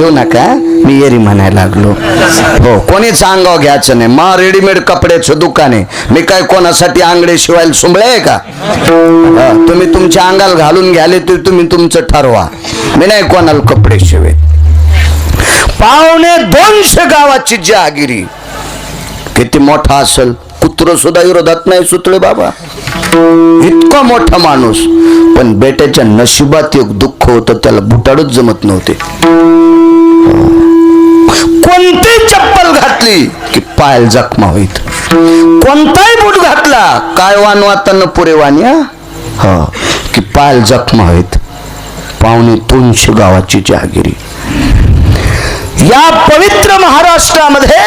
घेऊ नका, मी एरी म्हणायला लागलो. हो, कोणीच अंगावर घ्यायचं नाही. मा रेडीमेड कपड्याचं दुकान आहे, मी काय कोणासाठी आंगडे शिवायला सुंबळे आहे का? तुम्ही तुमच्या अंगाला घालून घ्याले तर तुम्ही तुमचं ठरवा, मी नाही कोणाला कपडे शिवे. 250 गावाची जहागिरी, किती मोठा असेल, कुत्र सुद्धा विरोधात नाही सुतळे बाबा, इतका मोठा माणूस. पण बेट्याच्या नशिबात एक दुःख होतं, त्याला बुटाडच जमत नव्हते. कोणती चप्पल घातली की पायाला जखमा होईत, कोणताही बूट घातला काय वानवाताना पुरे वानिया की पायाला जखमा होईत. 250 गावाची जहागिरी. या पवित्र महाराष्ट्रामध्ये,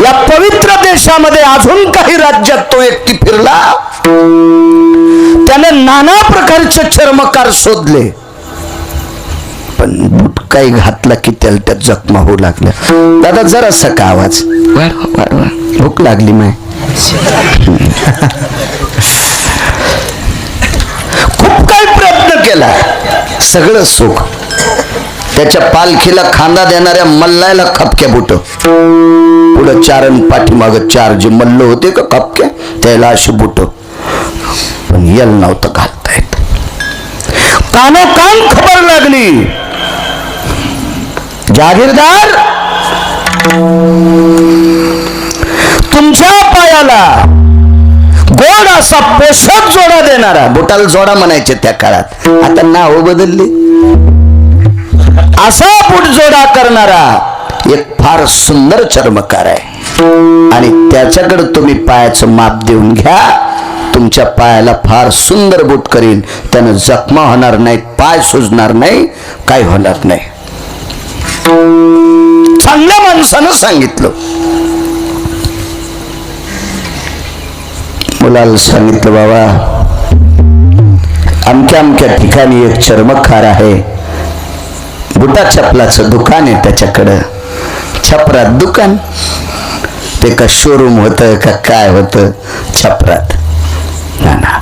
या पवित्र देशामध्ये अजून काही राज्यात तो व्यक्ती फिरला, त्याने नाना प्रकारचे चर्मकार शोधले, पण बूट काही घातला की त्याला त्या जखमा होऊ लागल्या. दादा जरासा का आवाज वाढवा, भूक लागली माय. खूप काही प्रयत्न केला, सगळं सुख. त्याच्या पालखीला खांदा देणाऱ्या मल्लायला खपक्या बुट, पुढं 4 आणि पाठीमाग 4 जे मल्ल होते का खपक्या, त्याला अशी बुट, पण यल नव्हतं घालता येत. कानोकान खबर लागली, जागीरदार तुमच्या पायाला गोड असा पोषक जोडा देणारा, बुटाला जोडा म्हणायचे त्या काळात, आता नाव बदलली, असा बूट जोडा करणारा एक फार सुंदर चर्मकार आहे, आणि त्याच्याकडे तुम्ही पायाचं माप देऊन घ्या, तुमच्या पायाला फार सुंदर बूट करील, त्यानं जखमा होणार नाही, पाय सुजणार नाही, काय होणार नाही. चांगल्या माणसानं सांगितलं. मुलाला सांगितलं, बाबा अमक्या अमक्या ठिकाणी एक चर्मकार आहे, बुटा चपलाचं दुकान आहे त्याच्याकडं, छपरात दुकान, ते का शोरूम होतं का काय होतं, छपरात ना,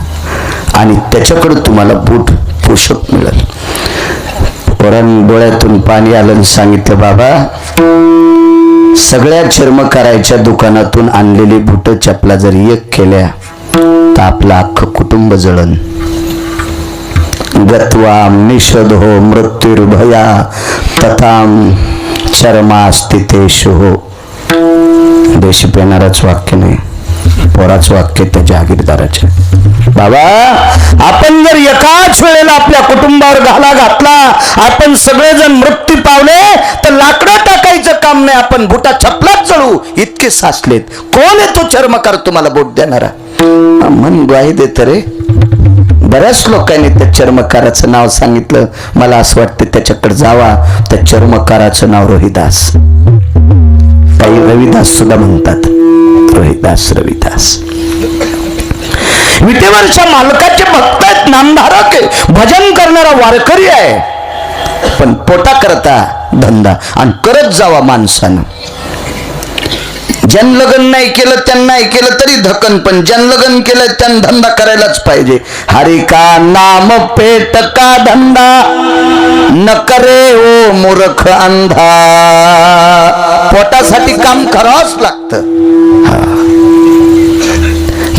आणि त्याच्याकडं तुम्हाला बूट पोषक मिळेल. पोरांनी डोळ्यातून पाणी आलं, सांगितलं, बाबा सगळ्या चर्मकाराच्या दुकानातून आणलेली बूट चपला जर एक केल्या तर आपलं अख्खं कुटुंब जळन. गत्वा निषधो मृत्युर्भया तथाम चर्मास्तितेषु हो. देशी पेनाराच वाक्य नाही, पोराच वाक्य त्या जहागीरदाराचे. बाबा आपण जर एकाच वेळेला आपल्या कुटुंबावर घाला घातला, आपण सगळेजण मृत्यू पावले तर लाकडं टाकायचं काम नाही, आपण बुटा छपलाच जळू इतके साचलेत. कोण आहे तो चर्मकार तुम्हाला बोट देणारा? मन ग्वाही देत रे. बऱ्याच लोकांनी त्या चर्मकाराचं नाव सांगितलं, मला असं वाटतं त्याच्याकडे जावा. त्या चर्मकाराचं नाव रोहिदास, काही रविदास सुद्धा म्हणतात, रोहिदास रविदास. विटेवरच्या मालकाचे भक्त आहेत, नामधारक आहे, भजन करणारा वारकरी आहे, पण पोटा करता धंदा, आणि करत जावा माणसानं. ज्यानं लग्न नाही केलं त्यांना नाही केलं तरी धकन, पण ज्यानं लग्न केलं त्यानं धंदा करायलाच पाहिजे. हरि का नाम पेट का धंदा न करे ओ मूर्ख अंधा. पोटासाठी काम करावंच लागतं.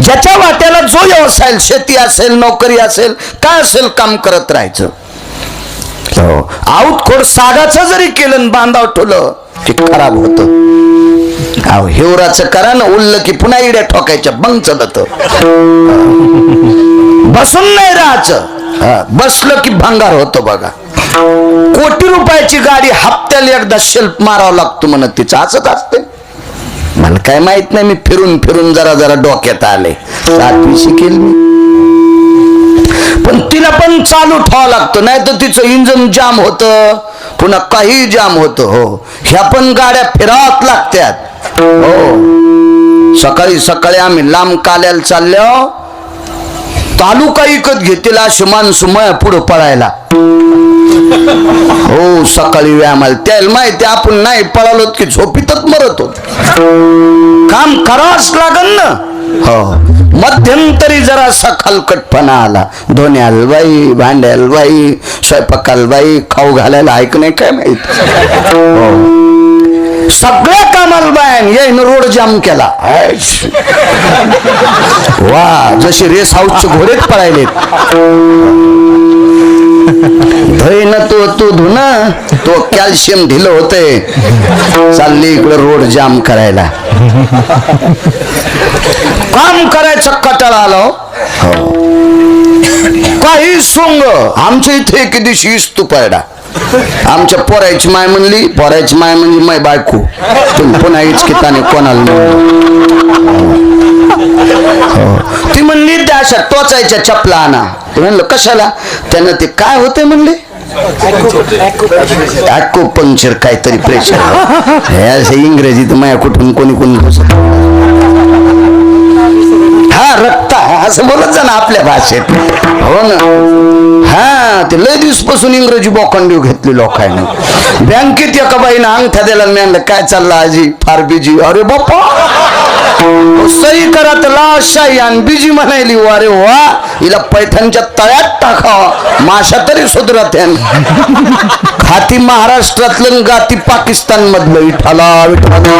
ज्याच्या वाट्याला जो व्यवसाय, शेती असेल, नोकरी असेल, काय असेल, काम करत राहायचं. आऊतखोड सागाचं जरी केलं बांधाव ठेवलं की खराब होतं. हिवराचं करा ना, उरलं की पुन्हा इड्या ठोकायच्या, बंग चलत. बसून नाही राहायचं, बसलं की भंगार होतो बघा. कोटी रुपयाची गाडी हप्त्याला एकदा शेल्फ मारावं लागतो म्हणत तिचं असंच असते. मला काय माहित नाही, मी फिरून फिरून जरा जरा डोक्यात आले. 7वी शिकेल मी, पण तिला पण चालू ठेवावं लागतं, नाही तर तिचं इंजन जाम होतं, पुन्हा काही जाम होतं. हो, ह्या पण गाड्या फिरावत लागतात. हो, सकाळी सकाळी आम्ही लांब काल्याला चाललो, तालुका इकत घेतील अशी माणसं मया पुढं पळायला. हो, सकाळी व्यायामाला, त्याला माहिती आपण नाही पळालो की झोपीतच मरत होत. काम करावंच लागल ना. हो, मध्यंतरी जरासा खलकटपणा आला. धोण्याला बाई, भांड्याला बाई, स्वयंपाकाला बाई, खाऊ घालायला ऐक नाही काय माहित. सगळ्या कामाला बायन येईन रोड जाम केला. वा, जशी रेस हाऊसचे घोडेच पळायलेत. धैन तू धुन तो कॅल्शियम ढिलं होते, चालली इकडे रोड जाम करायला. काम करायचं कटाळा आलो. काही सोंग आमच्या इथे एक दिवशी इस्तू पडला. आमच्या पोरायची माय म्हणली, पोरायची माय म्हणजे माय बायको, पुन्हा इचकिताने कोणाला ती म्हणली त्या अशा टोचायच्या चपला आणा. ते म्हणलं कशाला? त्यानं ते काय होते म्हणले, पंक्चर काहीतरी प्रेशर. इंग्रजीत माया कुठून कोणी हा रक्त असं बोलत जा ना आपल्या भाषेत. हो ना. हा, ते लय दिवसपासून इंग्रजी बोकांडीव घेतली लोकांनी. बँकेत एका बाईनं अंगठा द्यायला मिळालं, काय चाललं आजी? फार बिजी. अरे बाप्पा, सही करा तर लाशाही आणि बिजी म्हणायली. अरे वा, हिला पैठणच्या तळ्यात टाकावा, माशा तरी सुधरत. खाती महाराष्ट्रातलं, गाती पाकिस्तान मधलं. विठाला विठाला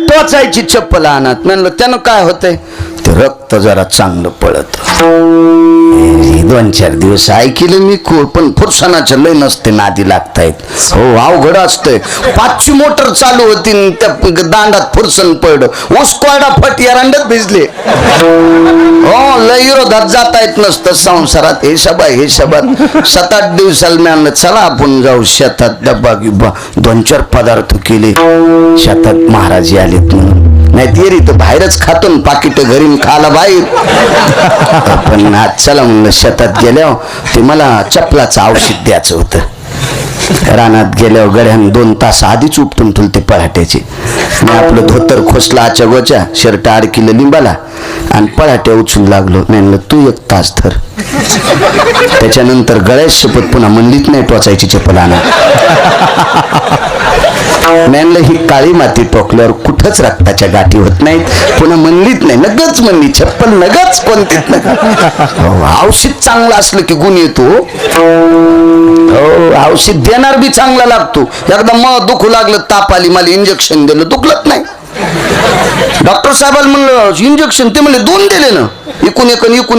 टोचायची चप्पल आणत. म्हणलं त्यानं काय होतंय? ते रक्त जरा चांगलं पळत. 2-4 दिवस ऐकलं मी, पण फुरसानाच्या लय नसते, नादी लागतायत. हो, अवघड असतंय. 5ची मोटर चालू होती, त्या दांडात फुरसन पडलं, उसकोरडा फट एरंडत भिजले. हो, लय विरोधात जाता येत नसतं संसारात. हे शबात 7-8 दिवसाला मी आणलं, चला आपण जाऊ शेतात. डब्बा गिब्बा 2-4 पदार्थ केले. शेतात महाराज आलेत म्हणून. नाही तेरी तर बाहेरच खातो, पाकिट घरी खाला बाहेर. पण आज चला म्हणलं शेतात गेल्यावर ते मला चपलाचं औषध द्यायचं होतं. रानात गेल्यावर गड्यान 2 तास आधीच उपटून ठुलते पळाट्याचे. मी आपलं धोतर खोसला आच्या गोच्या, शर्ट अडकिलं लिंबाला आणि पळाट्या उचलू लागलो. म्हणलं तू 1 तास धर. त्याच्यानंतर गळ्यात शपथ पुन्हा म्हणलीच नाही टोचायची चप्पल आणा. म्हणलं ही काळी माती टोकल्यावर कुठंच रक्ताच्या गाठी होत नाहीत. पुन्हा म्हणलीच नाही, नगच म्हणली चप्पल नगच कोणतीच नका. औषध चांगलं असलं की गुण येतो. हो, औषध देणार बी चांगला लागतो. एकदा मग दुखू लागलं, ताप आली, मला इंजेक्शन दिलं, दुखलत नाही. डॉक्टर साहेबाला म्हणलं इंजेक्शन, ते म्हणले 2 दिले ना, इकून एक.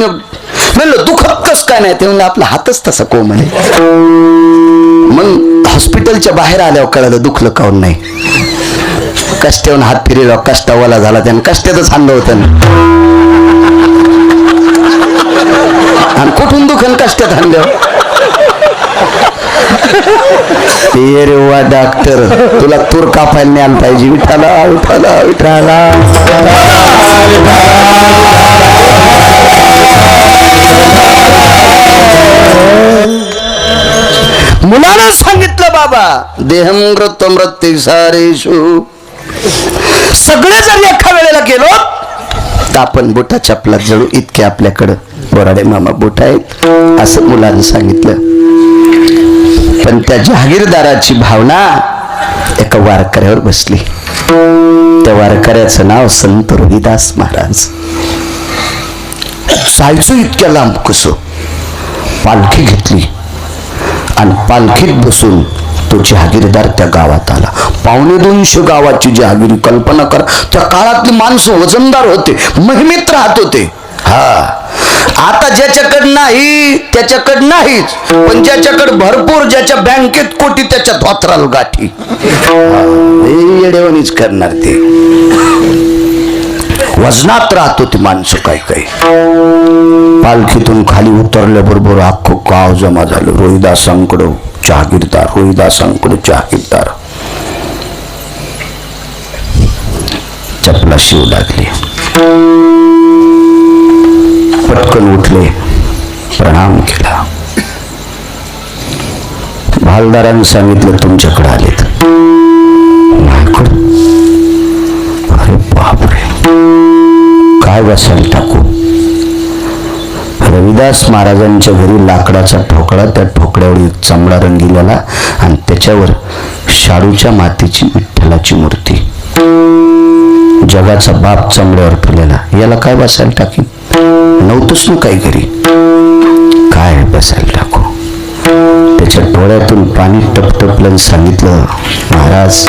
म्हणलं दुखत कस काय नाही? ते म्हणलं आपला हातच तसा कोमल आहे. मग हॉस्पिटलच्या बाहेर आल्यावर कळलं दुखलं काऊन नाही. कष्ट्यावरून हात फिरला, कष्टावाला झाला, त्यानं कष्ट्यातच हाणलं होतं ना. आणि कुठून दुखन कष्ट्यात हाणल्यावर? रे वा डॉक्टर, तुला तूर कापायला न्यायला पाहिजे. विठाला विठाला विठाला. मुलानं सांगितलं बाबा, देहम मृत मृत्यू सारेषु. सगळे जर एका वेळेला गेलो तर आपण बोटा चपलात जळू, इतके आपल्याकडं बोराडे मामा बोट आहेत, असं मुलानं सांगितलं. पण त्या जहागीरदाराची भावना एका वारकऱ्यावर बसली. त्या वारकऱ्याचं नाव संत रोहिदास महाराज. जायचं इतक्या लांब कसं? पालखी घेतली आणि पालखीत बसून तो जहागीरदार त्या गावात आला. 250 गावाची जहागिरी. कल्पना कर, त्या काळातली माणसं वजनदार होते, महिमेत राहत होते. हा, आता ज्याच्याकडे नाही त्याच्याकडे नाहीच, पण ज्याच्याकडे भरपूर, ज्याच्या बँकेत कोटी, त्याच्या धोत्राला गाठी. येडेवणीच करणार ते. वजनात राहत होती माणसं. काय पालखीतून खाली उतरल्याबरोबर अख्खं गाव जमा झालं. रोहिदासांकडं जहागीरदार, रोहिदासांकडं जहागीरदार. चपला शिव लागली. पटकन उठले, प्रणाम केला. भालदारांनी सांगितलं तुमच्याकडे आलेत. अरे बापरे, काय बसायला टाकू? रविदास महाराजांच्या घरी लाकडाचा ठोकळा, त्या ठोकळ्यावर एक चमडा रंगीलेला आणि त्याच्यावर शाडूच्या मातीची विठ्ठलाची मूर्ती, जगाचा बाप चमड्यावर ठेवलेला. याला काय बसायला टाकी? नव्हतंच ना काही घरी, काय बसायला टाकू? त्याच्या डोळ्यातून पाणी टपटपलं. सांगितलं, महाराज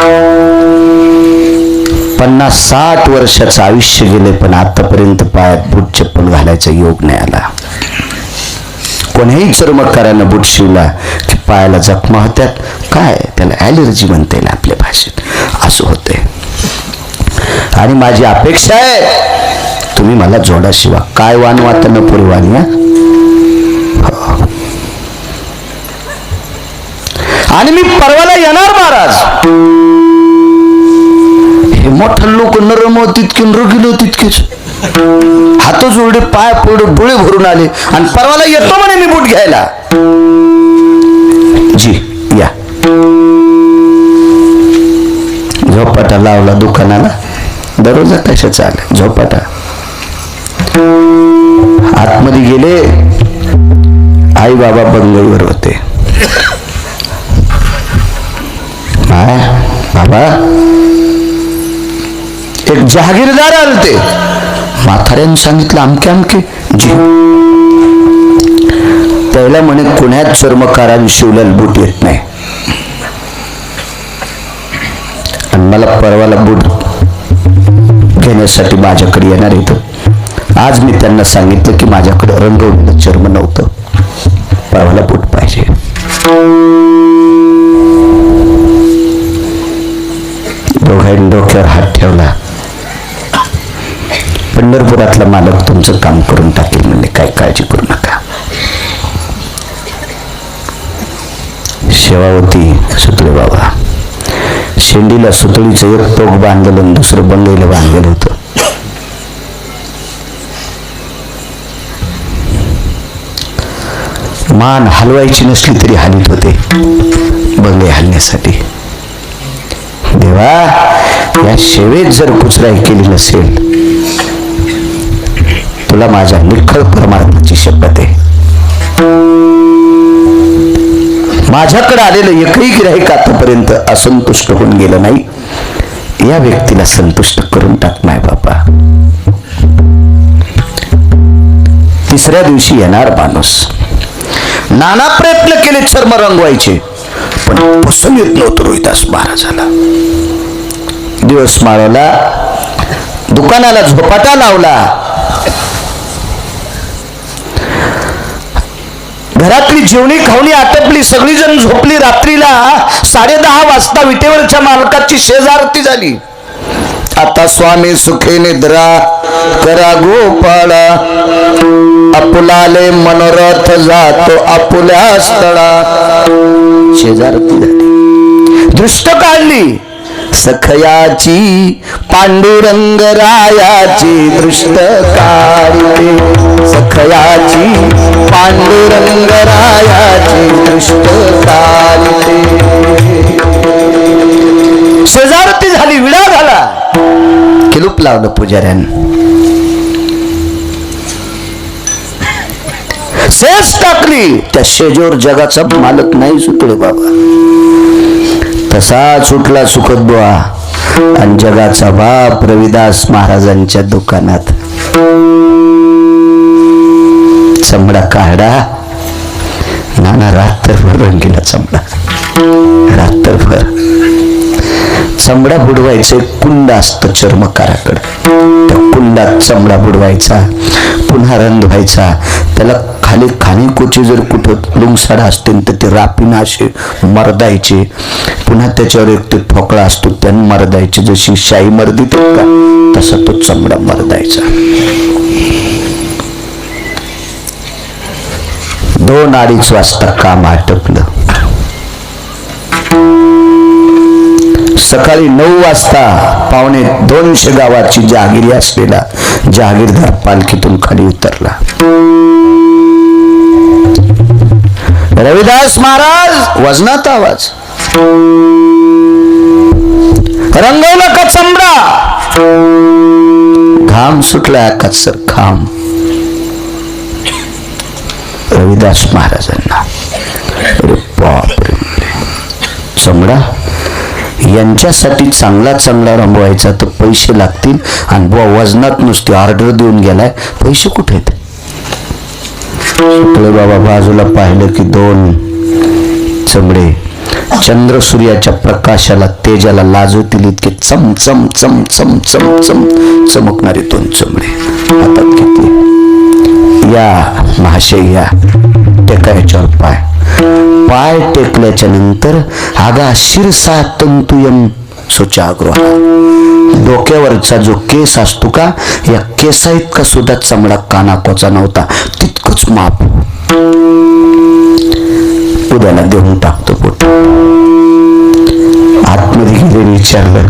50-60 वर्षाचं आयुष्य गेले, पण आतापर्यंत पायात बूट चप्पल घालायचा योग नाही आला. कोणीही चर्मकारानं बूट शिवला की पायाला जखमा होत्यात. काय त्याला ॲलर्जी म्हणता येईल आपल्या भाषेत, असं होते. आणि माझी अपेक्षा आहे तुम्ही मला जोडा शिवा. काय वाण वाटणं पुरी वाणी. आणि मी परवाला येणार महाराज. हे मोठं लोक नरम तितके नरगिलो तितकेच हात जोडे पाय पोडे डोळे भरून आले आणि परवाला येतो म्हणे मी बूट घ्यायला. जी या. झोपाटा लावला दुकानाला. दररोज कशा चाल झोपाटा. आतमध्ये गेले. आई बाबा बंगईवर होते. बाबा एक जहागीरदार आलते. म्हाताऱ्याने सांगितलं अमके अमके. जी. त्याला म्हणे पुण्यात चर्मकाराने शिवलेलं बूट येत नाही आणि मला परवाला बूट घेण्यासाठी माझ्याकडे येणार येतं. आज मी त्यांना सांगितलं की माझ्याकडे रंगवलेलं चर्म नव्हतं, परवाला बूट पाहिजे. दोघांनी डोक्यावर हात ठेवला. पंढरपुरातला मालक तुमचं काम करून टाकेल म्हणजे काय काळजी करू नका. शेवावती सुतळे बाबा. शेंडीला सुतळीचं एक टोक बांधलेलं आणि दुसरं बंगईला बांधलेलं होतं. मान हलवायची नसली तरी हालीत होते बंगई हलण्यासाठी. देवा, या शेवेत जर कुचराई केली नसेल, तुला माझ्या निखळ परमार्थाची शपथ आहे. माझ्याकडे आलेलं एकही गिऱ्हाईक आतापर्यंत असंतुष्ट होऊन गेलं नाही. या व्यक्तीला संतुष्ट करून टाक माय बाबा. तिसऱ्या दिवशी येणार माणूस. नाना प्रयत्न केले चर्म रंगवायचे, पण पसंत येत नव्हतं रोहिदास महाराजाला. दिवस माळवला. दुकानाला झोपाटा लावला. घरातली जेवणी खावणी आटपली. सगळी जण झोपली. रात्रीला 10:30 वाजता विटेवरच्या मालकाची शेजारती झाली. आता स्वामी सुखे निद्रा करा गोपाळा, आपुलाले मनोरथ जातो आपुल्या स्थळा. शेजारती झाली. दृष्ट काढली सखयाची, पांडुरंग रायाची दृष्ट काढली. सखयाची पांडुरंग रायाची दृष्ट काढली. शेजारती झाली. विडा झाला. किलूप लावलं पुजाऱ्यानं. सेस टाकली. त्या शेजोर जगाचा मालक नाही सुटले बाबा. तसा सुटला सुखद बुवा आणि जगाचा बाप रविदास महाराजांच्या दुकानात. चमडा काढा. नाना रात्रभर रंगीला चमडा. रात्रभर चमडा बुडवायचं कुंड असतं चर्मकाराकडे. त्या कुंडात चमडा बुडवायचा, पुन्हा रंग व्हायचा. त्याला खाली खाणीकोची जर कुठं लुंगसाडा असतील तर ते रापीनं असे मरदायचे. पुन्हा त्याच्यावर एक ते ठोकळा असतो त्यानं मरदायचे. जशी शाई मर्दित का तसा तो चमडा मरदायचा. 2-2:30 वाजता काम आटपलं. सकाळी 9 वाजता 250 गावाची जहागिरी असलेला जहागीरदार पालखीतून खाली उतरला. रविदास महाराज. वजनात आवाज. रंगवला का चमडा. घाम सुटला कच्सर घाम. रविदास महाराजांना. अरे बापरे, चमडा यांच्यासाठी चांगला चांगला रंगवायचा तर पैसे लागतील, आणि बुवा वजनात नुसती ऑर्डर देऊन गेलाय, पैसे कुठे आहेत? शुक्ल बाबा बाजूला पाहिलं की दोन चमडे चंद्र सूर्याच्या प्रकाशाला तेजाला लाजवतील इतके चम चम चम चम चम चम चमकणारे दोन चमडे हातात घेतले. या महाशय या टेकायच्यावर पाय पाय टेकल्याच्या नंतर आगा शिरसा तंतुयम सुचागृह, डोक्यावरचा जो केस असतो का, या केसा इतका सुद्धा चमडा कानाकोचा नव्हता, तितकंच माप. उद्याला देऊन टाकतो पोट. आतमध्ये गेले, विचारलं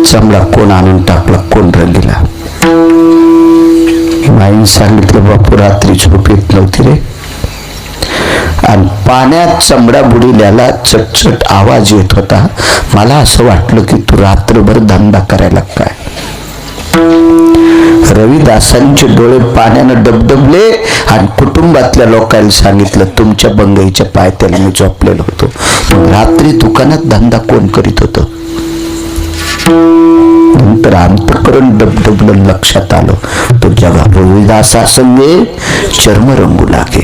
चमडा कोण आणून टाकला, कोण रंगीला? माईन सांगितलं बापू रात्री झोप येत नव्हती रे, आणि पाण्यात चमडा बुडिल्याला चटचट आवाज येत होता. मला असं वाटलं की तू रात्रभर धंदा करायला काय. रविदासांचे डोळे पाण्यानं डबडबले आणि कुटुंबातल्या लोकांना सांगितलं तुमच्या बंगईच्या पायथ्याला मी झोपलेलो होतो. रात्री दुकानात धंदा कोण करीत होतं? नंतर अंतःकरण डबडबलं, लक्षात आलं तो जगा रविदासा संगे चर्म रंगू लागे.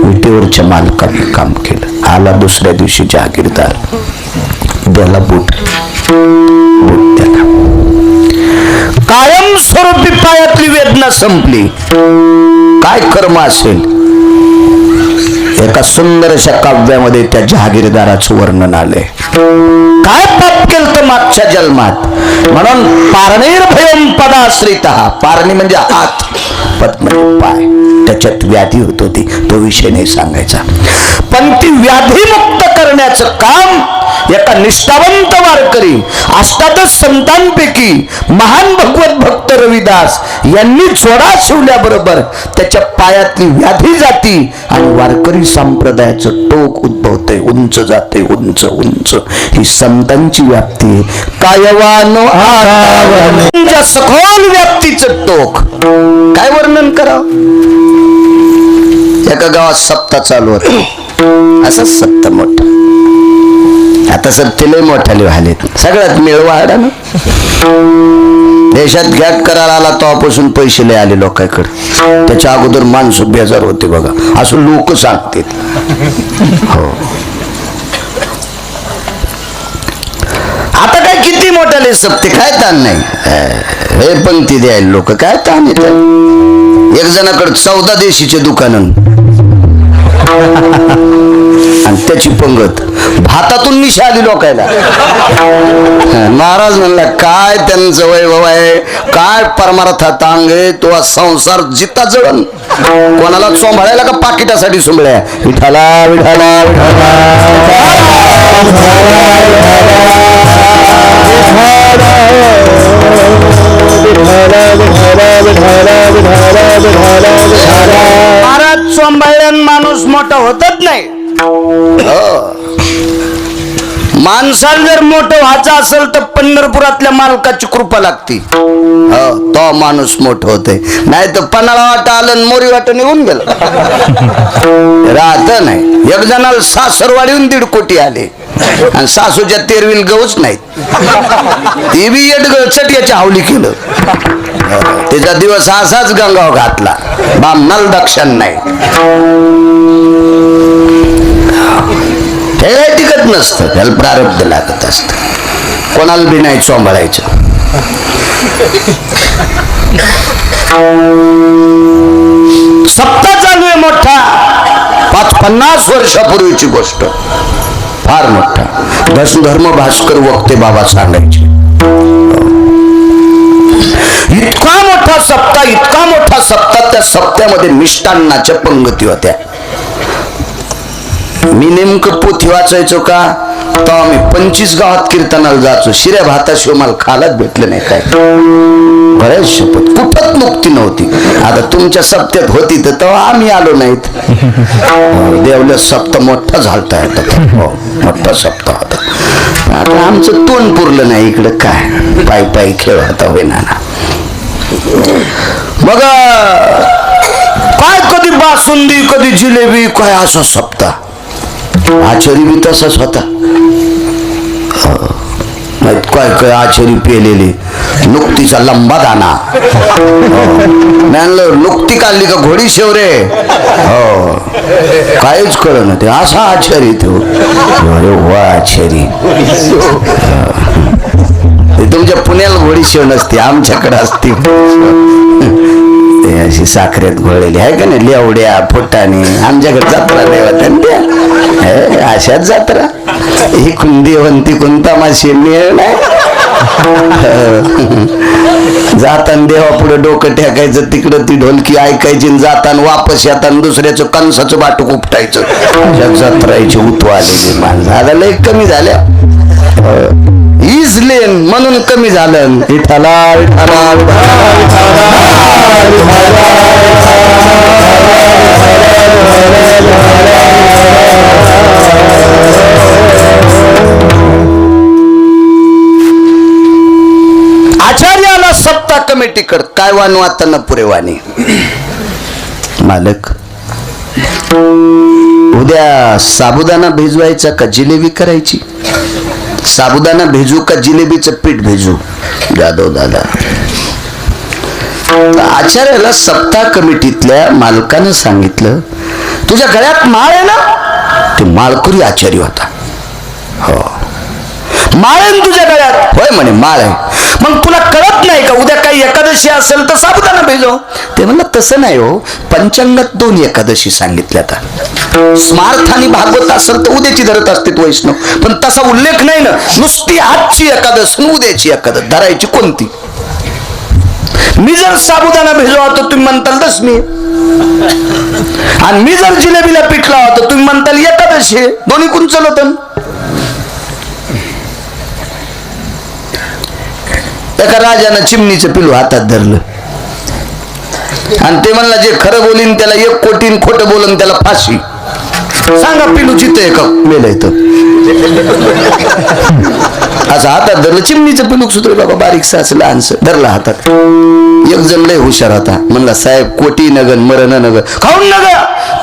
विटेवरच्या मालकाने काम केलं. आला दुसऱ्या दिवशी जहागीरदार, द्याला बूट त्याला. कायम स्वरूपी पायातली वेदना संपली. काय कर्म असेल? एका सुंदर अशा काव्यामध्ये त्या जहागीरदाराचं वर्णन आलंय. काय पाप केलं तर मागच्या जन्मात, म्हणून पारणीर भयम पदाश्रित. पारणी म्हणजे हात, पद म्हणजे पाय. त्याच्यात व्याधी होत होती, तो विषय नाही सांगायचा. पण ती व्याधी मुक्त करण्याचं काम एका निष्ठावंत वारकरी, अष्टादश संतांपैकी महान भगवत भक्त रविदास यांनी जोडा शिवल्याबरोबर त्याच्या पायातली व्याधी जाती आणि वारकरी संप्रदायाचं टोक उद्भवते, उंच जाते, उंच उंच. ही संतांची व्याप्ती आहे. कायवानो सखोल व्याप्तीचं टोक. काय वर्णन करावं? एका गावात सप्ताह चालू होता. असं सप्ताह मोठा. आता सप्ते लय मोठाले व्हालेत. सगळ्यात मेळ वाढा ना. देशात गॅट करार आला तेव्हापासून पैसे लय आले लोकांकडे. त्याच्या अगोदर माणसं बेजार होते बघा, असं लोक सांगतात. हो, आता काय किती मोठाले सप्ते, काय ताण नाही. हे पंक्ती द्यायला लोक काय ताण येतात. एक जणाकडे 14 देशीचे दुकान आणि त्याची पंगत. भातातून निशा आली लोकायला. महाराज म्हणला काय त्यांचं वैभव आहे, काय परमार्थात अंग आहे. तो संसार जिता जळण. कोणाला चोंभाळायला का पाकिटासाठी सोंबळ्या. विठाला विठाला महाराज चोंभाळ्यान माणूस मोठा होतच नाही. माणसाला जर मोठं व्हायचं असेल तर पंढरपुरातल्या मालकाची कृपा लागती. तो माणूस मोठं होते. नाही तर पन्हाळा वाटा आलं, मोरी वाट निघून गेलं. राहत नाही. एक जणाला सासरवाडीहून 1.5 कोटी आले आणि सासूच्या तेरवील गहूच नाहीत. ती बी चटियाच्या हावली केलं. त्याचा दिवस असाच गंगाव घातला. बामनाल दक्षण नाही. हे टिकत नसतं, त्याला प्रारब्ध लागत असत. कोणाला बी नाही चोंबाळायचं. सप्ताह चालू आहे मोठा. 50 वर्षापूर्वीची गोष्ट, फार मोठा. धर्म भास्कर वक्ते बाबा सांगायचे. इतका मोठा सप्ताह, इतका मोठा सप्ताह. त्या सप्त्यामध्ये मिष्टान्नाच्या पंगती होत्या. मी नेमकं पोथी वाचायचो का, तेव्हा मी 25 गावात कीर्तनाला जायचो. शिऱ्या भाताशिवाय मला खायलाच भेटलं नाही. काय बऱ्याच शपथ कुठंच मुक्ती नव्हती. आता तुमच्या सप्त्यात होती तर तेव्हा आम्ही आलो नाहीत. देवलं सप्ताह मोठा झालता. हो, मोठा सप्ताह होता. आता आमचं तोंड पुरलं नाही इकडं. काय पायी पायी खेळ होता होईना. मग काय कधी बासुंदी कधी जिलेबी काय असा सप्ता. आचारी बी तसाच होता. काय काय आचारी पेलेले नुकतीचा लंबा दाना. नुकती काढली का घोडी शेवरे. हो काहीच कळ ना ते असा आचारी तो. अरे वा आचारी. तुमच्या पुण्याला घोडी शेव नसते, आमच्याकडे असते. अशी साखरेत घोळलेली आहे का नाही, लेवड्या फुटाने. आमच्याकडे जत्रा नाही अशाच जत्रा. ही कुंदीवंती कोणता माशी मिळ नाही. जाताना देवा पुढे डोकं टाकायचं, तिकडं ती ढोलकी ऐकायची, जाताना वापस येताना दुसऱ्याचं कंसाचं बाटूक उपटायचं. जत्रायची उतू आलेली माणसं आता लय कमी झाल्या. इजलेन म्हणून कमी झालं. विठाला आचार्याला सप्ताह कमिटी कर. काय वानू आता न पुरे वाणी. मालक उद्या साबुदाणा भिजवायचा का जिलेबी करायची. साबुदाणा भिजू का जिलेबीचं पीठ भिजू. जाधव दादा आचार्याला सप्ताह कमिटीतल्या मालकानं सांगितलं, तुझ्या गळ्यात माळ आहे ना. ते माळकरी आचार्य होता. हो माळ आहे तुझ्या गळ्यात. होय म्हणे माळ आहे. मग तुला कळत नाही का उद्या काही एकादशी असेल तर साबुदाणा भिजव. ते म्हणलं तसं नाही हो, पंचांगात 2 एकादशी सांगितल्या. आता स्मार्थ आणि भागवत असेल तर उद्याची धरत असते वैष्णव, पण तसा उल्लेख नाही ना. नुसती आजची एकादश उद्याची एकादश धरायची कोणती. मी जर साबुदाणा भिजवा तर तुम्ही म्हणताल दशमी, आणि मी जर जिलेबीला पिठला तर तुम्ही म्हणताल एकादशी. दोन्ही कोण चलत. एका राजानं चिमणीचं पिलू हातात धरलं आणि ते म्हणला जे खरं बोलीन त्याला 1 कोटी, खोटं बोलन त्याला फाशी. सांगा पिलू चित्त का मेलं इथं. असं हातात धरलं चिमणीचं पिलू. सुद्धा बाबा बारीकसा असं लहानस धरला हातात. एक जण लय हुशार होता. म्हणला साहेब कोटी नगन मरण नगर खाऊन नग.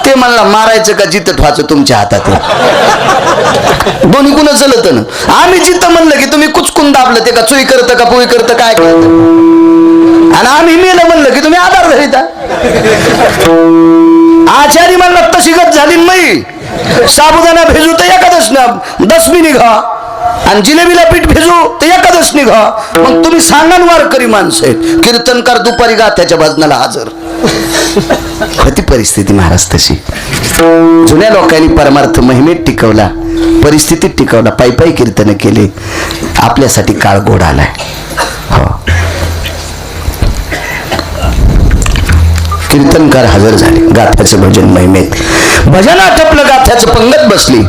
ते म्हणला मारायचं का जिथं ठेवायचं तुमच्या हातात. दोन्ही कुणा चलत ना. आम्ही जिथं म्हणलं की तुम्ही कुचकून दाबलं ते का चुई करतं का पोई करतं काय करत. आणि आम्ही मेलं म्हणलं की तुम्ही आधार धरिता. आचारी म्हणला तशी गत झाली नाही. साबुदाणा भिजू तर एकादश ना दशमी निघा, आणि जिलेबीला पीठ भिजू तर एकादश निघा. मग तुम्ही सांगान वारकरी माणसं आहेत. कीर्तनकार दुपारी गाथ्याच्या भजनाला हजर. होती परिस्थिती महाराज तशी. जुन्या लोकांनी परमार्थ महिमेत टिकवला, परिस्थितीत टिकवला, पायी पायी कीर्तन केले. आपल्यासाठी काळ गोड आलाय. हो कीर्तनकार हजर झाले गाथ्याचं भजन महिमेत. भजन आटपलं, गाथ्याचं पंगत बसली.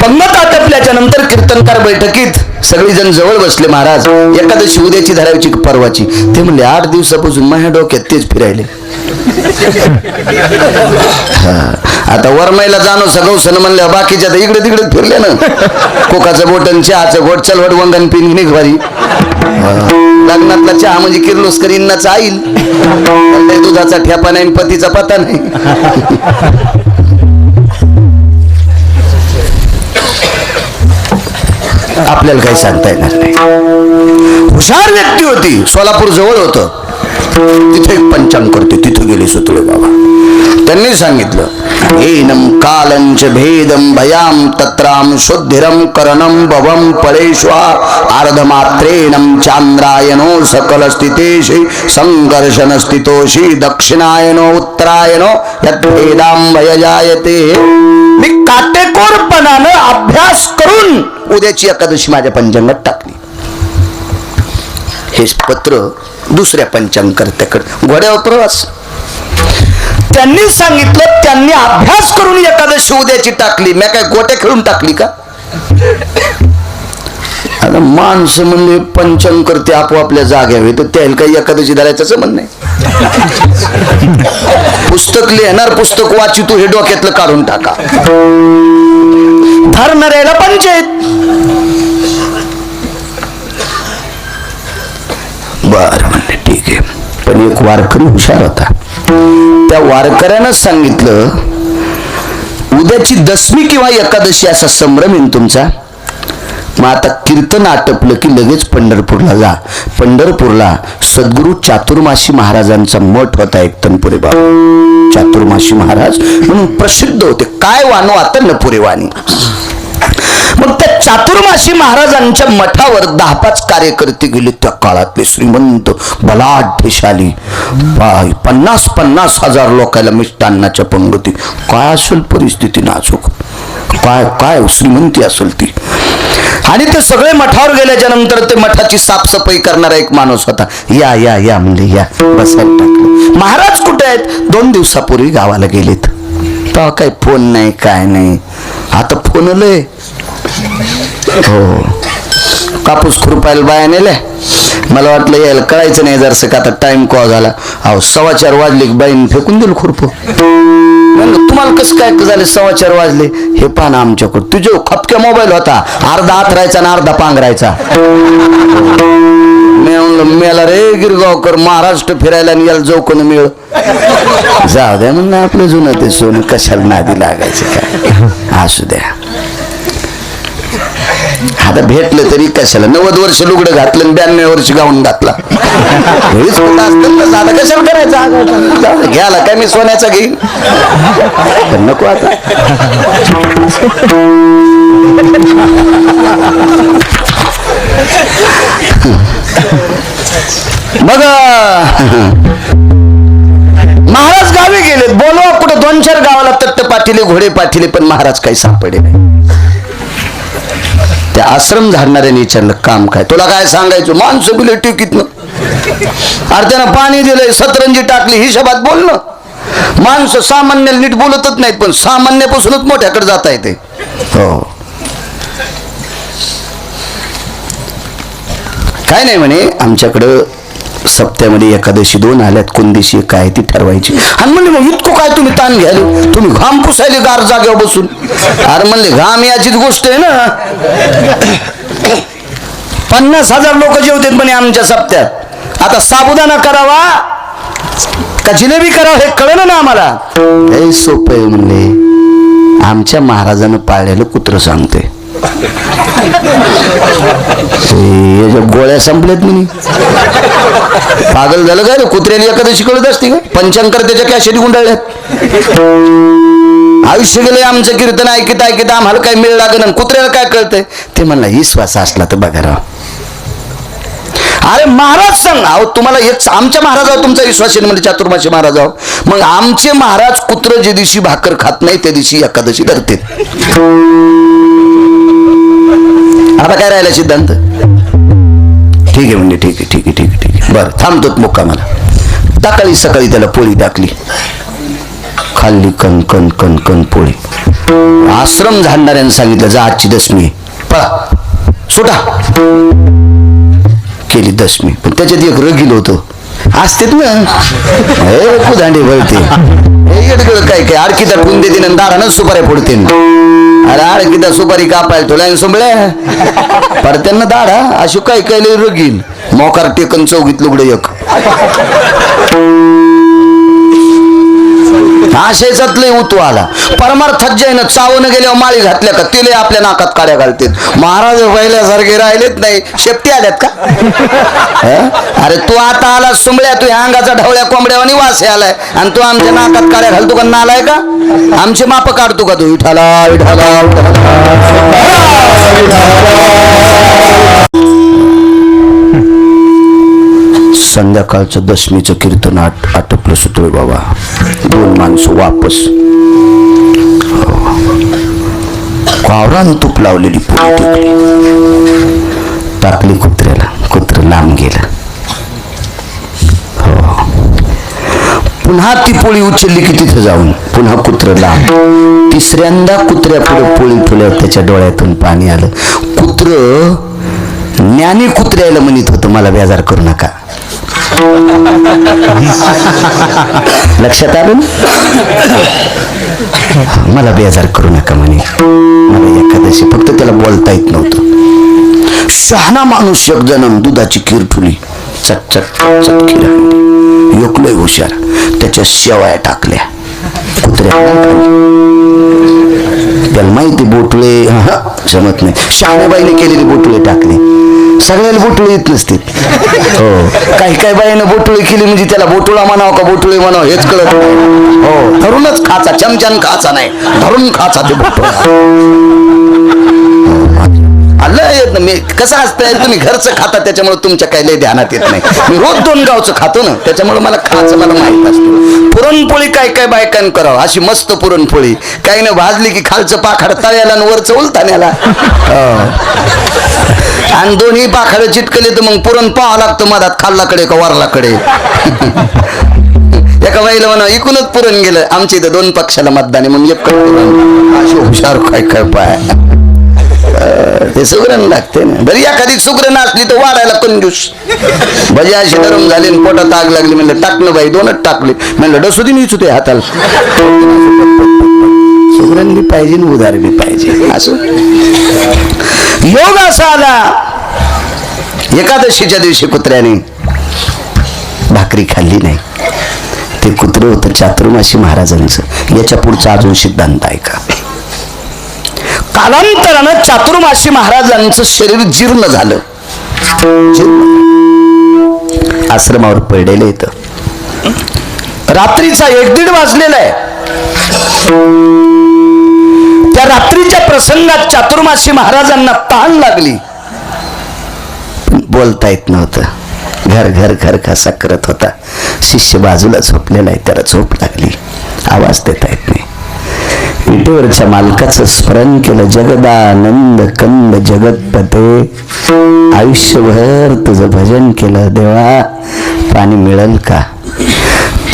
पंगत आटपल्याच्या नंतर कीर्तनकार बैठकीत सगळेजण जवळ बसले. महाराज एकादशी उद्याची धरायची परवाची. ते म्हणले 8 दिवसापासून माझ्या डोक्यात तेच फिरायले. आता वरमाईला जाणं सगळं म्हणल्या बाकीच्या तर इकडे तिकडे फिरले ना. कोकाचं बोटन चहाचं घोट चलवट वंगण पिन निघवारी. लग्नातला चहा म्हणजे किर्लोस्कर इन्नाचा आईल. दुधाचा ठेपा नाही पतीचा पता नाही. आपल्याला काही सांगता येणार नाही. हुशार व्यक्ती होती. सोलापूर जवळ होतं. तिथे एक पंचांग करते. तिथे गेले सुतळे बाबा. त्यांनी सांगितलं एनम कालंच भेदम भयाम तत्राम शुद्धिरम करणम भवम पळेश्वा अर्धमात्रेणम चांद्रायनो सकल स्थितेशी संघर्षण स्थितोशी दक्षिणायनो उत्तरायणो यत् भेदाम भयजायते. मी काटेकोरपणानं अभ्यास करून उद्याची एकादशी माझ्या पंचांगात टाकली. हे पत्र दुसऱ्या पंचांगकर्त्याकडे. घोड्यावर प्रवास. त्यांनी सांगितलं, त्यांनी अभ्यास करून एकादशी उद्याची टाकली. मी काय गोट्या खेळून टाकली का. आता माणसं म्हणले पंचांग करते आपोआपल्या जाग्यावर, तर त्याला काही एकादशी धरायचं म्हणणं नाही. पुस्तक लिहिणार, पुस्तक वाची तू हे डोक्यातलं काढून टाका. धरणाऱ्याला पंचायत. बर म्हणले ठीक आहे. पण एक वारकरी हुशार होता. त्या वारकऱ्यानं सांगितलं, उद्याची दशमी किंवा एकादशी असा संभ्रम येईल तुमचा. मग आता कीर्तन आटपलं की लगेच पंढरपूरला जा. पंढरपूरला सद्गुरू चातुर्मासी महाराजांचा मठ होता एक तनपुरे बाबा. चातुर्मासी महाराज म्हणून प्रसिद्ध होते. काय वानो आता नपुरे वाणी. मग त्या चातुर्मासी महाराजांच्या मठावर 10-5 कार्यकर्ते गेले. त्या काळातले श्रीमंत बलाढ्यशाली 50-50 हजार लोकांना मिष्टान्नाच्या पंगती. काय असेल परिस्थिती नाजूक, काय काय श्रीमंती असेल ती. आणि ते सगळे मठावर गेल्याच्या नंतर ते मठाची साफसफाई करणारा एक माणूस होता. या या या म्हणजे या बसायला टाकलं. महाराज कुठे आहेत? 2 दिवसापूर्वी गावाला गेलेत. तेव्हा काही फोन नाही काय नाही. आता फोन लय. हो, कापूस खुरपायला बाया नेल्या. मला वाटलं यायला कळायचं नाही जरसं का आता टाइम कॉ झाला. अहो 4:15 वाजले की बाईने फेकून दिलं खुरप. तुम्हाला कसं काय झालं 4:15 वाजले? हे पाहा आमच्याकडं तुझ्या खपक्या मोबाईल होता, अर्धा आथरायचा आणि अर्धा पांघरायचा. मी म्हणलं मेला रे गिरगावकर, महाराष्ट्र फिरायला आणि याला जो कोण मिळ. जाऊ द्या म्हणलं आपलं जुनं ते सोनं कशाला नादी लागायचं काय. असू द्या, आता भेटलं तरी कशाला. 90 वर्ष लुगडं घातलं आणि 92 वर्ष गाऊन घातला. आता कशाला करायचं? घ्याला काय मी सोन्याचा घेईन पण नको आता. मग महाराज गावी गेलेत. बोलवा कुठं 2-4 गावाला तट्ट पाठिले, घोडे पाठिले, पण महाराज काही सापडे नाही. त्या आश्रम झाडणाऱ्याने विचारलं काम काय? तुला काय सांगायचं? माणसं बिले टिकीत न. अरे त्यानं पाणी दिलंय, सतरंजी टाकली, हिशोबात बोलणं. माणसं सामान्य नीट बोलतच नाहीत, पण सामान्यापासूनच मोठ्याकडे जाता येते. हो, काय नाही म्हणे आमच्याकडं सप्त्यामध्ये एकादशी 2 आल्यात, कोणदिशी काय ती ठरवायची. आणि म्हणले मग इतकं काय तुम्ही ताण घ्याले? तुम्ही घाम पुसायले गार जागेवर बसून. अरे म्हणले घाम याचीच गोष्ट आहे ना. 50,000 लोक जेवतात म्हणे आमच्या सप्त्यात. आता साबुदाणा करावा का जिलेबी करावं हे कळलं ना आम्हाला. हे सोपं आहे म्हणले. आमच्या महाराजानं पाळलेलं कुत्रं सांगते. गोळ्या संपल्यात म्हणे. पागल झालं काय रे? कुत्र्याला एकादशी कळत असते का? पंचांकर त्याच्या कॅशेट गुंडाळल्यात. आयुष्य गेले आमचं कीर्तन ऐकत ऐकत आम्हाला काय मिळ लागेल. कुत्र्याला काय कळतंय? ते म्हणला विश्वास असला तर बघा राव. अरे महाराज सांग. अहो तुम्हाला हेच आमच्या महाराजावर तुमचा विश्वास आहे म्हणजे चातुर्मासी महाराजावर. मग आमचे महाराज कुत्र जे दिवशी भाकर खात नाही त्या दिवशी एकादशी करते. आता काय राहिला सिद्धांत? ठीक आहे म्हणजे ठीक आहे ठीक आहे ठीक आहे ठीक आहे. बरं थांबतोच मुक्कामाला. सकाळी सकाळी त्याला पोळी टाकली, खाल्ली कण कण कण कण पोळी. आश्रम झाडणाऱ्यानं सांगितलं जा आजची दशमी पळा सुटा. केली दशमी. पण त्याच्यात एक रगील होतं. असतेच ना हे कुदांडे भरते काय काय आडकीता ठेवून देते ना दारानं सुपाऱ्या फोडते. अरे आडकीता सुपारी कापायला तुला सुंबळ्या पर त्यांना दाडा अशी काय काय लई रगील. मोकार टेकन चौघीत लुगडं एक आशेचात लय उतू आला. परमार्थात जाईन चावून गेल्यावर माळी घातल्या का तिले आपल्या नाकात काड्या घालतात. महाराज पहिल्यासारखे राहिलेत नाही. शेपटी आल्यात का? अरे तू आता आला सुंबळ्या, तू ह्या अंगाचा ढवळ्या कोंबड्यावानी वास आलाय आणि तू आमच्या नाकात काड्या घालतो का? नालाय का? आमचे माप काढतो का तू? विठाला विठाला संध्याकाळचं दशमीचं कीर्तन आटपलं सुटोय बाबा. 2 माणसं वापस. वावरान तूप लावलेली पोळी टिकली टाकली कुत्र्याला. कुत्र लांब गेलं. हो, पुन्हा ती पोळी उचलली की तिथं जाऊन पुन्हा कुत्र लांब. 3ऱ्यांदा कुत्र्या पुढे पोळी ठेवल्यावर त्याच्या डोळ्यातून पाणी आलं. कुत्र ज्ञानी कुत्र्याला म्हणत होतं मला बेजार करू नका. लक्षात आलं? मला बेजार करू नका म्हणे. मला एकादशी फक्त त्याला बोलता येत नव्हतं. शहाणा माणूस एक जण दुधाची खीर ठुली. चट चट चट खीर. योकलोय हुशार, त्याच्या शेवाया टाकल्या कुत्र्याला, त्याला माहिती बोटुळे जमत नाही, शहाण्याबाईने केलेली बोटुळे टाकली, सगळ्याला बोटुळे येत नसते. हो, काही काही बाईनं बोटुळे केली म्हणजे त्याला बोटुळा म्हणावं का बोटुळे म्हणावं हेच कळत नाही. हो, धरूनच खाचा, चमच्यान खाचा नाही, धरून खाचा ते बोटुळा. मी कसं असतंय, तुम्ही घरचं खाता त्याच्यामुळे तुमच्या काही लय ध्यानात येत नाही. मी रोज 2 गावचं खातो ना, त्याच्यामुळे मला खायचं मला माहित असतं. पुरणपोळी काय काय बायकांना करावं, अशी मस्त पुरणपोळी काही ना भाजली की खालचं पाखाड तळ्याला आणि वरचं उलताण्याला, आणि दोन्ही पाखाड चिटकले तर मग पुरण पाहावं लागतं मधात, खाल्लाकडे का वरलाकडे. एका बाईला म्हणा इकूनच पुरण गेलं, आमच्या इथं 2 पक्षाला मतदान आहे म्हणून एक अशी हुशार काय काय पाय, ते सुगरण लागते ना. बरी एखादी सुगरण असली तर वाढायला कंजूस. भजी अशी गरम झाली पोटात आग लागली, म्हणलं टाकणं बाई, 2च टाकले, म्हणलं डसू दे नीच होते हाताला. सुगरण बी पाहिजे आणि उधार बी पाहिजे. असं योग असा आला, एकादशीच्या दिवशी कुत्र्याने भाकरी खाल्ली नाही. ते कुत्र होतं चातुर्मासी महाराजांचं. याच्या पुढचा अजून सिद्धांत आहे का? कालांतरानं चातुर्मासी महाराजांचं शरीर जीर्ण झालं, आश्रमावर पडलेलं येतं. रात्रीचा 1-1:30 वाजलेला आहे. त्या रात्रीच्या प्रसंगात चातुर्मासी महाराजांना ताण लागली, बोलता येत नव्हतं. घर घर घर कसा करत होता. शिष्य बाजूला झोपलेला आहे, त्याला झोप लागली, आवाज देता येत नाही. विटेवरच्या मालकाचं स्मरण केलं, जगदानंद कंद जगतपते, आयुष्यभर तुझं भजन केलं देवा, पाणी मिळेल का?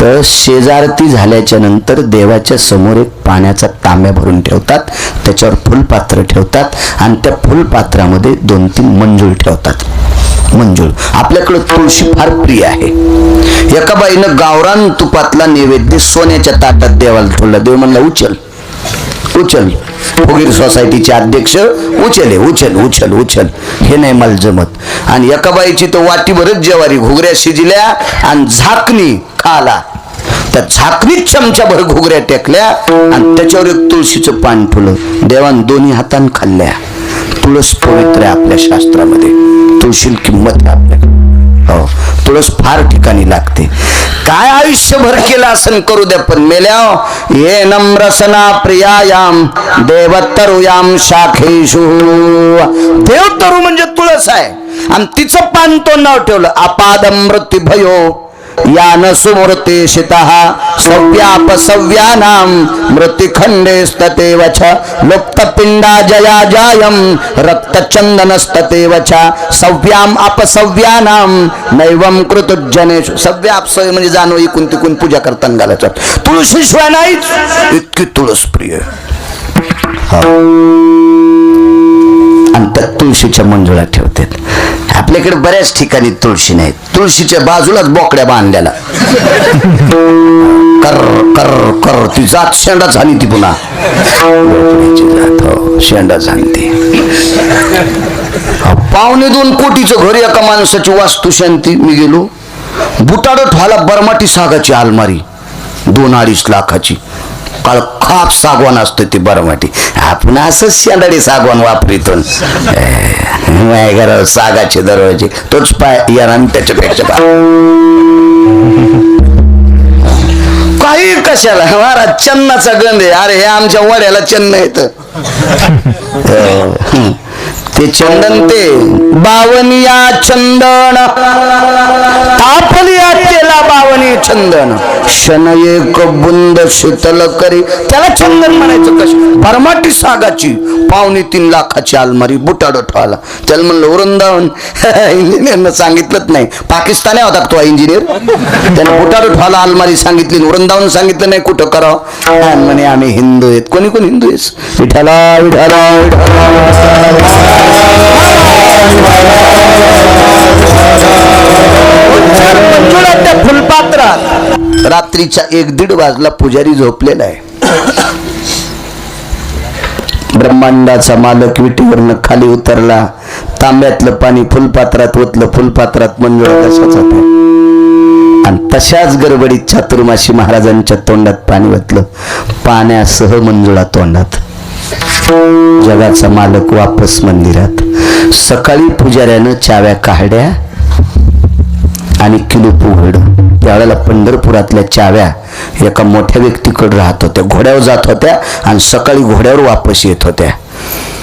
तर शेजारती झाल्याच्या नंतर देवाच्या समोर एक पाण्याचा तांब्या भरून ठेवतात, त्याच्यावर फुलपात्र ठेवतात आणि त्या फुलपात्रामध्ये 2-3 मंजूळ ठेवतात. मंजूळ आपल्याकडे तुळशी फार प्रिय आहे. एका बाईनं गावरान तुपातला नैवेद्य सोन्याच्या ताटात देवाला ठेवला. देव म्हणला उचल उचल, फुगीर सोसायटीचे अध्यक्ष, उचल उचल उचल उचल, हे नाही मला जमत. आणि एका बाईची तर वाटीभरच ज्वारी घुगऱ्या शिजल्या आणि झाकणी खाला, त्या झाकणीत चमच्याभर घुगऱ्या टेकल्या आणि त्याच्यावर एक तुळशीचं पान ठेवलं. देवान दोन्ही हातान खाल्ल्या. तुळस पवित्र आहे आपल्या शास्त्रामध्ये, तुळशीला किंमत आहे आपल्याकडे. हो, तुळस फार ठिकाणी लागते. काय आयुष्यभर केलं असं करू द्या, पण मेल्याव ये नम्रसना प्रियायाम देवतरुयाम शाखेषु. देवतरू म्हणजे तुळस आहे आणि तिचं पान तो नाव ठेवलं. अपादम मृत्यू भयो यान सुमूर्तिशितः सव्यापसव्यानां मृत्युखंडेस्ततेव च लुप्तपिंडा जया जायं रक्तचंदनस्ततेव च सव्याम अपसव्यानां नैवं कृतजनेषु. सव्यापसव्य म्हणजे जाणव इकून तिकून पूजा करताना घालायचं. तुळशीशिवाय नाहीच, इतकी तुळस प्रिय. आणि त्या तुळशीच्या मंजुळा ठेवतात. आपल्याकडे बऱ्याच ठिकाणी तुळशी नाही, तुळशीच्या बाजूलाच बोकड्या बांधलेला, कर कर कर, ती जात शेंडा झाली, ती पुन्हा शेंडा झाली. 2.25 कोटीचं घर, एका माणसाची वास्तू शांती. मी गेलो, बुटाडत व्हायला बरमाटी सागाची अलमारी 2-2.5 लाखाची. काळ खात सागवान असतं ते बरमाटी. आपण असंच शेंडाडी सागवान वापरितो. घरावर सागाचे दरवाजे, तोच पाय या त्याच्यापेक्षा काही कशाला महाराज चन्नाचा गंध आहे. अरे हे आमच्या वड्याला चन्न येत, ते चंदन ते बावनिया चंदन तापलिया तेला बावनी चंदन शन एक बुंद शीतल करी, त्याला चंदन म्हणायचं. कसं बरमाटी सागाची 2.25 लाखाची अलमारी बुटाडो ठेवाला. त्याला म्हणलं वृंदावन. इंजिनियरनं सांगितलंच नाही, पाकिस्तानी होता तो इंजिनियर, त्याने बुटाडो ठेवाला अलमारी सांगितली, वृंदावन सांगितलं नाही कुठं करावं. म्हणे आम्ही हिंदू आहेत. कोणी कोण हिंदू आहेस? विठाला विठाला त्या फुलपात्रात रात्रीच्या 1-1:30 वाजला पुजारी झोपलेला आहे. ब्रह्मांडाचा मालक विटीवरनं खाली उतरला, तांब्यातलं पाणी फुलपात्रात ओतलं, फुलपात्रात मंजुळा कशाचा आणि तशाच गडबडीत चातुर्मासी महाराजांच्या तोंडात पाणी ओतलं. पाण्यासह मंजुळा तोंडात. जगाचा मालक वापस मंदिरात. सकाळी पुजाऱ्यानं चाव्या काढल्या आणि किलूप उघडलं. त्यावेळेला पंढरपुरातल्या चाव्या एका मोठ्या व्यक्तीकडे राहत होत्या. घोड्यावर जात होत्या आणि सकाळी घोड्यावर वापस येत होत्या.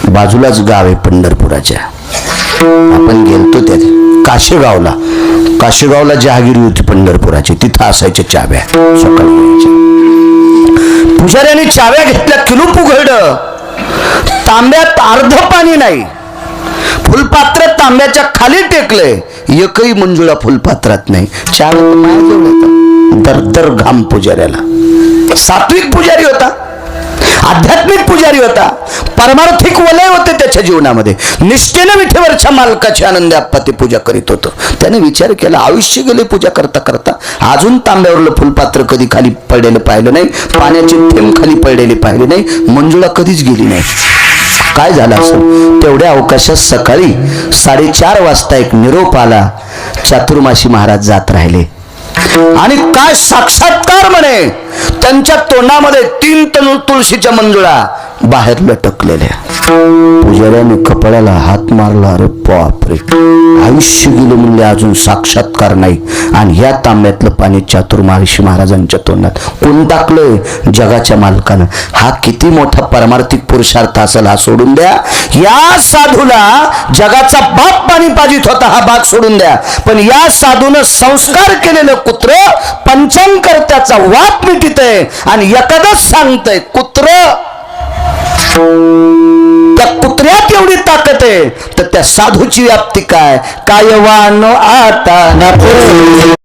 बाजूलाच गाव आहे पंढरपुराच्या. आपण गेलतो त्या काशेगावला. काशेगावला जहागिरी होती पंढरपुराची. तिथं असायच्या चाव्या. सकाळी यायच्या. पुजाऱ्याने चाव्या घेतल्या. किलूप उघडलं. तांब्यात अर्ध पाणी नाही. फुलपात्र तांब्याच्या खाली टेकले. एकही मंजुळा फुलपात्रात नाही. चाव्या माझ्याजवळ दरदर घाम पुजाऱ्याला. सात्विक पुजारी होता. आध्यात्मिक पुजारी होता. परमार्थिक वलय होते त्याच्या जीवनामध्ये. निष्ठेने विठेवरच्या मालकाची आनंदी आप्पा ते पूजा करीत होतं. त्याने विचार केला, आयुष्य गेले पूजा करता करता, अजून तांब्यावरलं फुलपात्र कधी खाली पडलेलं पाहिलं नाही. पाण्याची थेंब खाली पडलेली पाहिली नाही. मंजुळा कधीच गेली नाही. काय झालं असं? तेवढ्या अवकाशात सकाळी 4:30 वाजता एक निरोप आला. चातुर्मासी महाराज जात राहिले आणि काय साक्षात्कार म्हणे. त्यांच्या तोंडामध्ये 3 तुळशीच्या मंजुळा बाहेर लटकलेल्या. पुजाऱ्याने कपाळाला हात मारला. अरे बापरे, आयुष्य गेलं म्हणजे अजून साक्षात्कार नाही. आणि या तांब्यातलं पाणी चातुर्मासी महाराजांच्या तोंडात कोण टाकलंय? जगाच्या मालकानं. हा किती मोठा परमार्थिक पुरुषार्थ असेल हा सोडून द्या. या साधूला जगाचा बाप पाणी पाजित होता, हा भाग सोडून द्या. पण या साधूनं संस्कार केलेलं कुत्र पंचांकर त्याचा वाप मिटित आहे. आणि एखादंच सांगतंय, कुत्र, त्या कुत्र्यात एवढी ताकद आहे तर त्या साधूची व्याप्ती काय? कायवानो आता